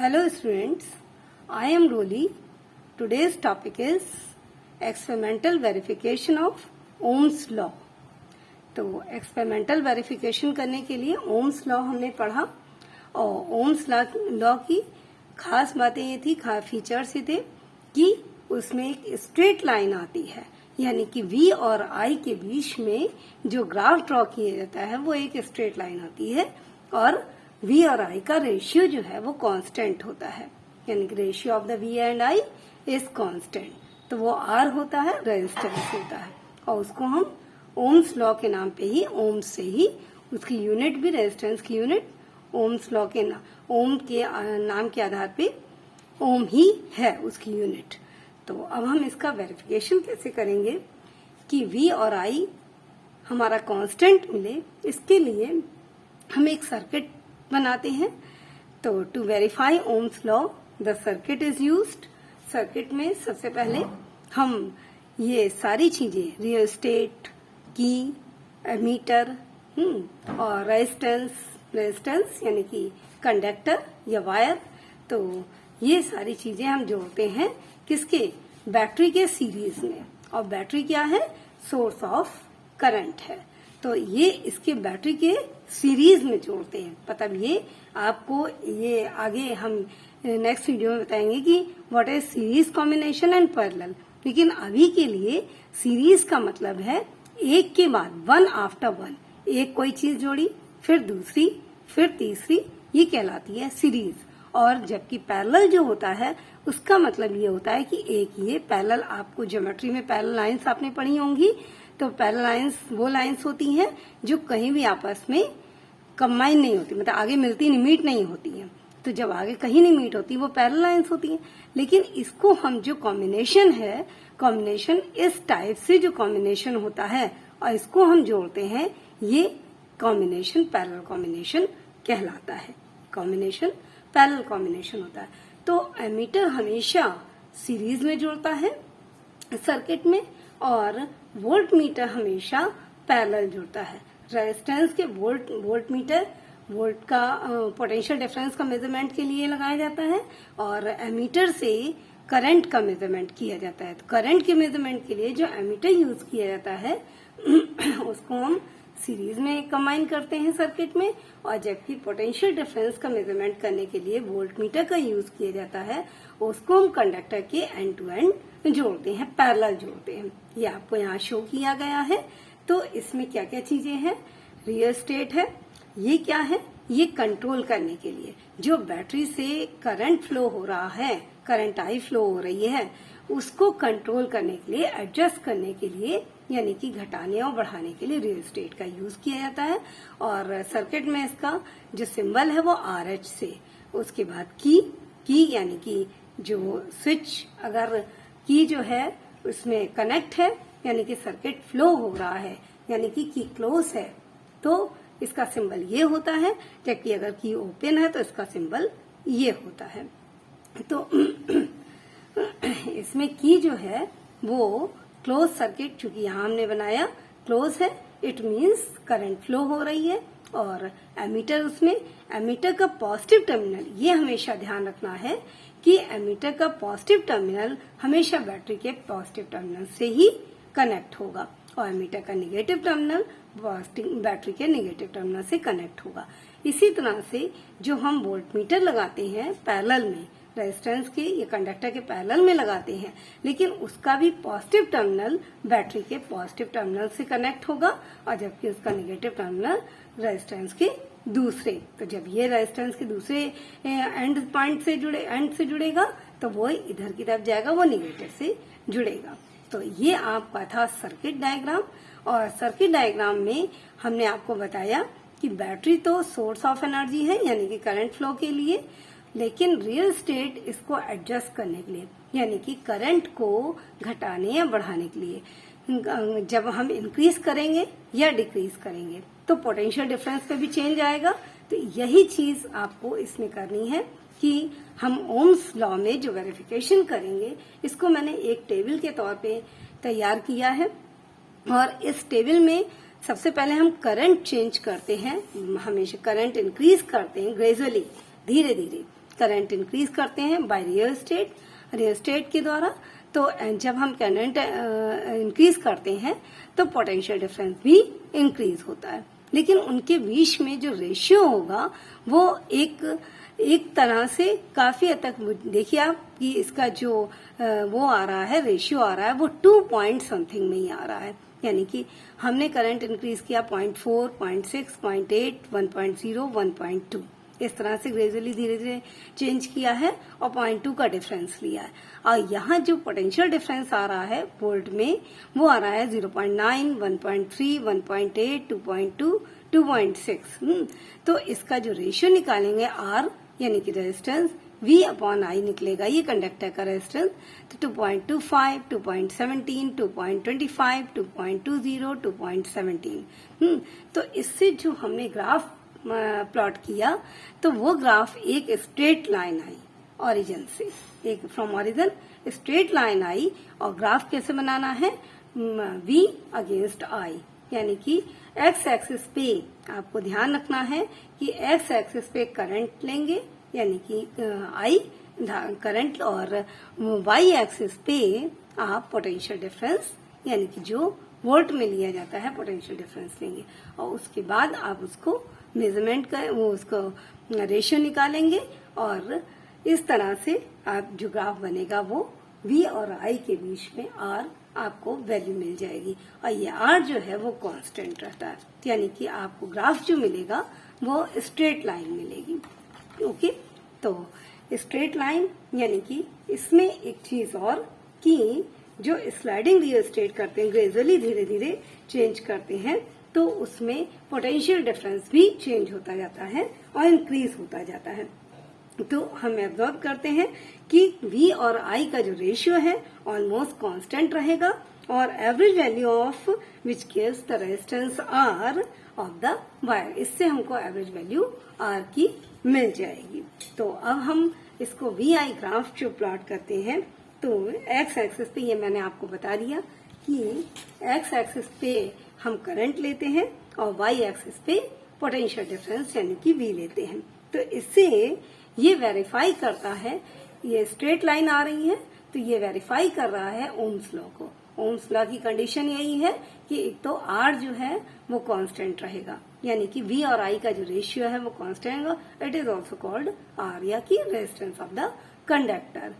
Hello students, I am Roli. Today's topic is experimental verification of Ohm's law. तो experimental verification करने के लिए Ohm's law हमने पढ़ा और ओम्स लॉ की खास बातें ये थी, खास फीचर्स ये थे कि उसमें एक स्ट्रेट लाइन आती है, यानी कि V और I के बीच में जो ग्राफ ड्रॉ किया जाता है वो एक स्ट्रेट लाइन आती है और V और I का रेशियो जो है वो कांस्टेंट होता है, यानी कि ratio of the V and I is constant. तो वो R होता है, रेजिस्टेंस होता है और उसको हम ओम्स लॉ के नाम पे ही, ओम्स से ही उसकी यूनिट भी, रेजिस्टेंस की यूनिट ओम्स लॉ के ओम के नाम के आधार पे ओम ही है उसकी यूनिट। तो अब हम इसका वेरिफिकेशन कैसे करेंगे कि V और I हमारा कांस्टेंट मिले, इसके लिए हम एक सर्किट बनाते हैं। तो to verify Ohm's law the circuit is used. Circuit में सबसे पहले हम ये सारी चीजें, रियोस्टेट, की, एमीटर और रेजिस्टेंस यानी कि कंडक्टर या वायर, तो ये सारी चीजें हम जोड़ते हैं किसके, बैटरी के सीरीज में। और बैटरी क्या है, सोर्स ऑफ करंट है, तो ये इसके बैटरी के सीरीज में जोड़ते हैं। मतलब ये आपको ये आगे हम नेक्स्ट वीडियो में बताएंगे कि what is series combination and parallel, लेकिन अभी के लिए सीरीज का मतलब है एक के बाद वन आफ्टर वन, एक कोई चीज जोड़ी फिर दूसरी फिर तीसरी, ये कहलाती है सीरीज। और जबकि पैरेलल जो होता है उसका मतलब ये होता है कि एक ये पैरेलल, आपको ज्योमेट्री में पैरेलल लाइंस आपने पढ़ी होंगी, तो पैरेलल लाइंस वो लाइंस होती हैं जो कहीं भी आपस में कंबाइन नहीं होती, मतलब आगे मिलती नहीं, मीट नहीं होती हैं। तो जब आगे कहीं नहीं मीट होती वो पैरेलल लाइंस होती हैं। लेकिन इसको हम जो कॉम्बिनेशन है, कॉम्बिनेशन इस टाइप से जो कॉम्बिनेशन होता है और इसको हम जोड़ते हैं, ये कॉम्बिनेशन पैरेलल कॉम्बिनेशन कहलाता है। कॉम्बिनेशन पैरेलल कॉम्बिनेशन होता है। तो एमीटर हमेशा सीरीज में जुड़ता है सर्किट में और वोल्ट मीटर हमेशा पैरेलल जुड़ता है। रेजिस्टेंस के वोल्ट मीटर वोल्ट का पोटेंशियल डिफरेंस का मेजरमेंट के लिए लगाया जाता है और एमीटर से करंट का मेजरमेंट किया जाता है। तो करंट के मेजरमेंट के लिए जो एमीटर यूज किया जाता है उसको हम सीरीज में कंबाइन करते हैं सर्किट में, और जबकि पोटेंशियल डिफरेंस का मेजरमेंट करने के लिए वोल्ट मीटर का यूज किया जाता है, उसको हम कंडक्टर के एंड टू एंड जोड़ते हैं, पैरेलल जोड़ते हैं। ये आपको यहाँ शो किया गया है। तो इसमें क्या क्या चीजें हैं, रियोस्टेट है, ये क्या है, ये कंट्रोल करने के लिए जो बैटरी से करंट फ्लो हो रहा है, करंट आई फ्लो हो रही है, उसको कंट्रोल करने के लिए, एडजस्ट करने के लिए, यानी कि घटाने और बढ़ाने के लिए रियोस्टेट का यूज किया जाता है। और सर्किट में इसका जो सिंबल है वो RH से, उसके बाद की यानी कि जो स्विच, अगर की जो है उसमें कनेक्ट है यानी कि सर्किट फ्लो हो रहा है, यानी कि की क्लोज है तो इसका सिंबल ये होता है, जबकि अगर की ओपन है तो इसका सिंबल ये होता है। तो इसमें की जो है वो क्लोज सर्किट, चूंकि यहाँ हमने बनाया क्लोज है, इट मीन्स करंट फ्लो हो रही है। और एमीटर, उसमें एमीटर का पॉजिटिव टर्मिनल, ये हमेशा ध्यान रखना है कि एमीटर का पॉजिटिव टर्मिनल हमेशा बैटरी के पॉजिटिव टर्मिनल से ही कनेक्ट होगा और एमीटर का नेगेटिव टर्मिनल बैटरी के नेगेटिव टर्मिनल से कनेक्ट होगा। इसी तरह से जो हम वोल्ट मीटर लगाते हैं पैरेलल में, रेजिस्टेंस के या कंडक्टर के पैरेलल में लगाते हैं, लेकिन उसका भी पॉजिटिव टर्मिनल बैटरी के पॉजिटिव टर्मिनल से कनेक्ट होगा और जबकि उसका नेगेटिव टर्मिनल रेजिस्टेंस के दूसरे। तो जब ये रेजिस्टेंस के दूसरे एंड से जुड़ेगा तो वो इधर की तरफ जाएगा, वो नेगेटिव से जुड़ेगा। तो ये आपका था सर्किट डायग्राम। और सर्किट डायग्राम में हमने आपको बताया कि बैटरी तो सोर्स ऑफ एनर्जी है, यानी कि करंट फ्लो के लिए, लेकिन रियल स्टेट इसको एडजस्ट करने के लिए, यानी कि करंट को घटाने या बढ़ाने के लिए। जब हम इंक्रीज करेंगे या डिक्रीज करेंगे तो पोटेंशियल डिफरेंस पे भी चेंज आएगा। तो यही चीज आपको इसमें करनी है कि हम ओम्स लॉ में जो वेरिफिकेशन करेंगे, इसको मैंने एक टेबल के तौर पे तैयार किया है और इस टेबल में सबसे पहले हम करंट चेंज करते हैं, हमेशा करंट इंक्रीज करते हैं ग्रेजुअली, धीरे धीरे करंट इंक्रीज करते हैं बाय रियल एस्टेट के द्वारा। तो जब हम करंट इंक्रीज करते हैं तो पोटेंशियल डिफरेंस भी इंक्रीज होता है, लेकिन उनके बीच में जो रेशियो होगा वो एक तरह से काफी हद तक देखिए आप कि इसका जो वो आ रहा है, रेशियो आ रहा है, वो 2 पॉइंट समथिंग में ही आ रहा है। यानी कि हमने करंट इंक्रीज किया 0.4, 0.6, 0.8, 1.0, 1.2, इस तरह से ग्रेजुअली धीरे धीरे चेंज किया है और 0.2 का डिफरेंस लिया है। और यहाँ जो पोटेंशियल डिफरेंस आ रहा है वोल्ट में, वो आ रहा है 0.9, 1.3, 1.8, 2.2, 2.6। तो इसका जो रेशियो निकालेंगे आर यानी कि रेजिस्टेंस V अपॉन I निकलेगा, ये कंडक्टर का रेजिस्टेंस। तो 2.25, 2.17, 2.25, 2.20, 2.17। तो इससे जो हमने ग्राफ प्लॉट किया तो वो ग्राफ एक स्ट्रेट लाइन आई ओरिजिन से, एक फ्रॉम ओरिजिन स्ट्रेट लाइन आई। और ग्राफ कैसे बनाना है, V अगेंस्ट I, यानी कि एक्स एक्सिस पे आपको ध्यान रखना है कि एक्स एक्सिस पे करंट लेंगे यानी कि I करंट, और वाई एक्सिस पे आप पोटेंशियल डिफरेंस यानी कि जो वोल्ट में लिया जाता है पोटेंशियल डिफरेंस लेंगे। और उसके बाद आप उसको मेजरमेंट कर वो उसको रेशियो निकालेंगे और इस तरह से आप जो ग्राफ बनेगा वो V और I के बीच में R आपको वैल्यू मिल जाएगी। और ये R जो है वो कांस्टेंट रहता है, यानी कि आपको ग्राफ जो मिलेगा वो स्ट्रेट लाइन मिलेगी। ओके, तो स्ट्रेट लाइन यानी कि इसमें एक चीज और कि जो स्लाइडिंग रियल एस्टेट करते हैं, ग्रेजुअली धीरे धीरे चेंज करते हैं, तो उसमें पोटेंशियल डिफरेंस भी चेंज होता जाता है और इंक्रीज होता जाता है। तो हम एब्जॉर्व करते हैं कि V और I का जो रेशियो है ऑलमोस्ट कांस्टेंट रहेगा और average value of which gives the resistance R of the wire, इससे हमको एवरेज वैल्यू R की मिल जाएगी। तो अब हम इसको VI ग्राफ जो प्लॉट करते हैं तो एक्स एक्सिस पे, ये मैंने आपको बता दिया कि एक्स एक्सिस पे हम करंट लेते हैं और वाई एक्सिस पे पोटेंशियल डिफरेंस यानी कि V लेते हैं। तो इससे ये वेरीफाई करता है, ये स्ट्रेट लाइन आ रही है तो ये वेरीफाई कर रहा है ओम्स लॉ को। ओम्स लॉ की कंडीशन यही है कि एक तो R जो है वो कांस्टेंट रहेगा, यानी कि V और I का जो रेशियो है वो कांस्टेंट होगा। It is also called R या कि रेजिस्टेंस ऑफ द कंडक्टर।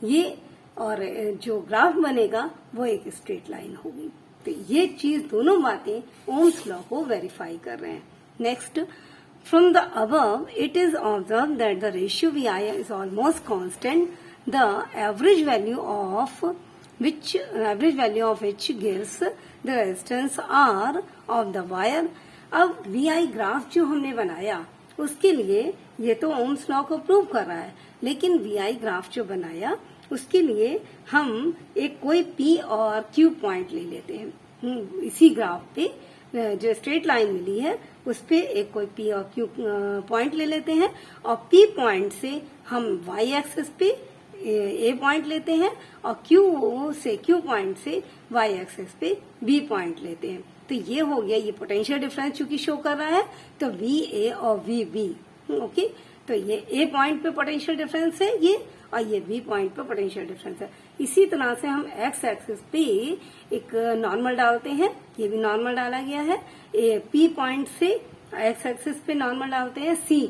ये और जो ग्राफ बनेगा वो एक स्ट्रेट लाइन होगी। तो ये चीज दोनों बातें ओम्स लॉ को वेरीफाई कर रहे हैं। Next, from the above it is observed that the ratio VI is almost constant. The average value of which gives the resistance R of the wire. अब VI ग्राफ जो हमने बनाया उसके लिए ये तो ओम्स लॉ को प्रूव कर रहा है, लेकिन VI ग्राफ जो बनाया उसके लिए हम एक कोई P और Q पॉइंट ले लेते हैं। इसी ग्राफ पे जो स्ट्रेट लाइन मिली है उस पे एक कोई P और Q पॉइंट ले लेते हैं और P पॉइंट से हम Y एक्सिस पे A पॉइंट लेते हैं और Q पॉइंट से Y एक्सिस पे B पॉइंट लेते हैं। तो ये हो गया, ये पोटेंशियल डिफरेंस चूंकि शो कर रहा है तो VA और VB। ओके, तो ये A पॉइंट पे पोटेंशियल डिफरेंस है ये, और ये B पॉइंट पे पोटेंशियल डिफरेंस है। इसी तरह से हम एक्स एक्सिस पे एक नॉर्मल डालते हैं, ये भी नॉर्मल डाला गया है। P पॉइंट से एक्स एक्सिस पे नॉर्मल डालते हैं C,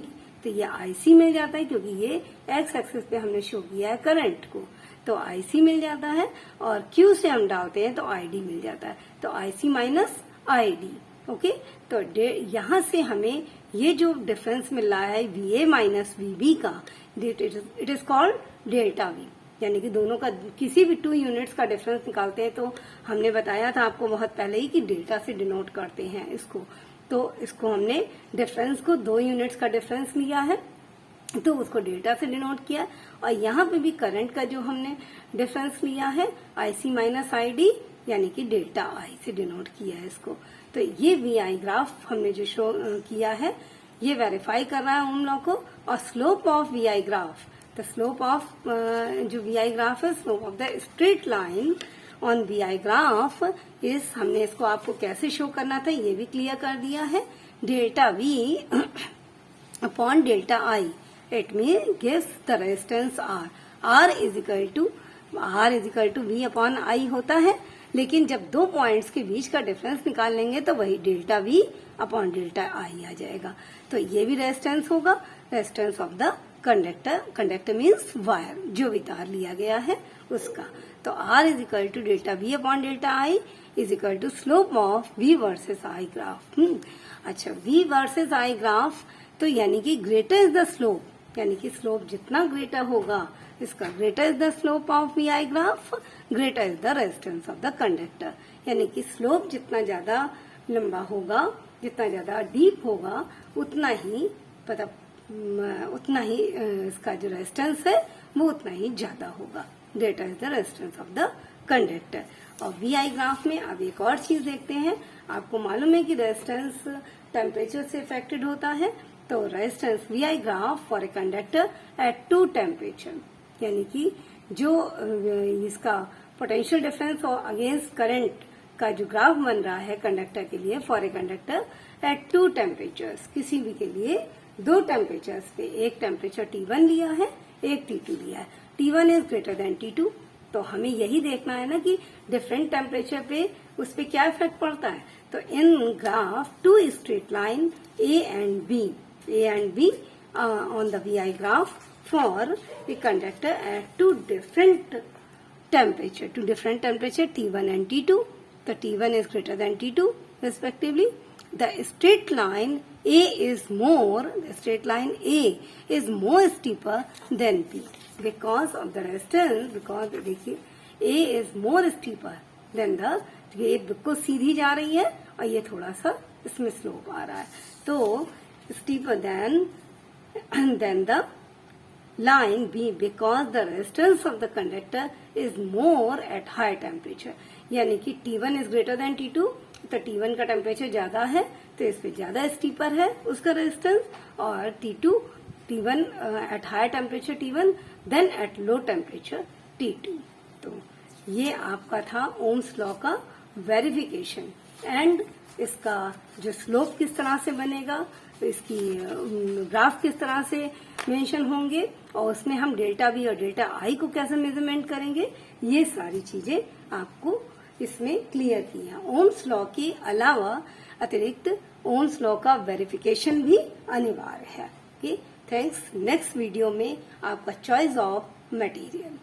तो ये IC मिल जाता है क्योंकि ये एक्स एक्सिस पे हमने शो किया है करंट को, तो IC मिल जाता है। और Q से हम डालते हैं तो ID मिल जाता है, तो IC माइनस ID। ओके, तो यहाँ से हमें ये जो डिफरेंस मिल रहा है VA माइनस VB का, it is called delta V, यानी कि दोनों का किसी भी 2 यूनिट्स का डिफरेंस निकालते हैं तो हमने बताया था आपको बहुत पहले ही कि डेल्टा से डिनोट करते हैं इसको। तो इसको हमने डिफरेंस को 2 यूनिट्स का डिफरेंस लिया है तो उसको डेल्टा से डिनोट किया, और यहाँ पे भी करंट का जो हमने डिफरेंस लिया है IC माइनस ID यानी कि डेल्टा I से डिनोट किया है इसको। तो ये VI ग्राफ हमने जो शो किया है ये वेरीफाई कर रहा है ओम लॉ को। और slope of VI graph, the slope of जो VI ग्राफ है, slope of the straight line on VI graph is, हमने इसको आपको कैसे शो करना था ये भी क्लियर कर दिया है, delta V upon delta I it mean gives the resistance R. R is equal to V upon I होता है, लेकिन जब दो पॉइंट्स के बीच का डिफरेंस निकाल लेंगे तो वही delta V upon delta I आ जाएगा। तो ये भी रेजिस्टेंस होगा, resistance of the conductor. Conductor means wire, जो भी तार लिया गया है उसका। तो R is equal to delta V upon delta I is equal to slope of V versus I graph. अच्छा, वी वर्सेस आई ग्राफ, तो यानी कि ग्रेटर इज द स्लोप, यानी कि स्लोप जितना ग्रेटर होगा इसका, greater is the slope of V I graph, greater is the resistance of the conductor. यानी कि स्लोप जितना ज्यादा लंबा होगा, जितना ज्यादा डीप होगा, उतना ही इसका जो रेजिस्टेंस है वो उतना ही ज्यादा होगा। Greater is the resistance of the conductor. और वी आई ग्राफ में अब एक और चीज देखते हैं। आपको मालूम है कि रेजिस्टेंस टेम्परेचर से अफेक्टेड होता है। तो resistance V I graph for a conductor at 2 temperature, यानी कि जो इसका पोटेंशियल डिफरेंस और अगेंस्ट करंट का जो ग्राफ बन रहा है कंडक्टर के लिए, for a conductor at 2 temperatures, किसी भी के लिए 2 टेम्परेचर्स पे, एक टेम्परेचर T1 लिया है, एक T2 लिया है। T1 is greater than T2। तो हमें यही देखना है ना कि डिफरेंट टेम्परेचर पे उस पे क्या इफेक्ट पड़ता है। तो इन graph 2 straight line A and B on the VI graph for a conductor at two different temperature T1 and T2. The T1 is greater than T2 respectively. The straight line A is more steeper than B because of the resistance, because देखिए A is more steeper than the, ये बिल्कुल सीधी जा रही है और ये थोड़ा सा इसमें स्लोप आ रहा है। तो steeper than the line B because the resistance of the conductor is more at high temperature। यानी कि T1 is greater than T2, तो T1 का टेम्परेचर ज्यादा है तो इस पे ज्यादा स्टीपर है उसका रेजिस्टेंस, और T1 at high temperature T1 then at low temperature T2। तो ये आपका था ओम्स लॉ का वेरिफिकेशन। एंड इसका जो स्लोप किस तरह से बनेगा, तो इसकी ग्राफ किस तरह से मेंशन होंगे, और उसमें हम डेल्टा वी और डेल्टा आई को कैसे मेजरमेंट करेंगे, ये सारी चीजें आपको इसमें क्लियर की है। ओम्स लॉ के अलावा अतिरिक्त ओम्स लॉ का वेरिफिकेशन भी अनिवार्य है। Okay, thanks. नेक्स्ट वीडियो में आपका चॉइस ऑफ मटेरियल।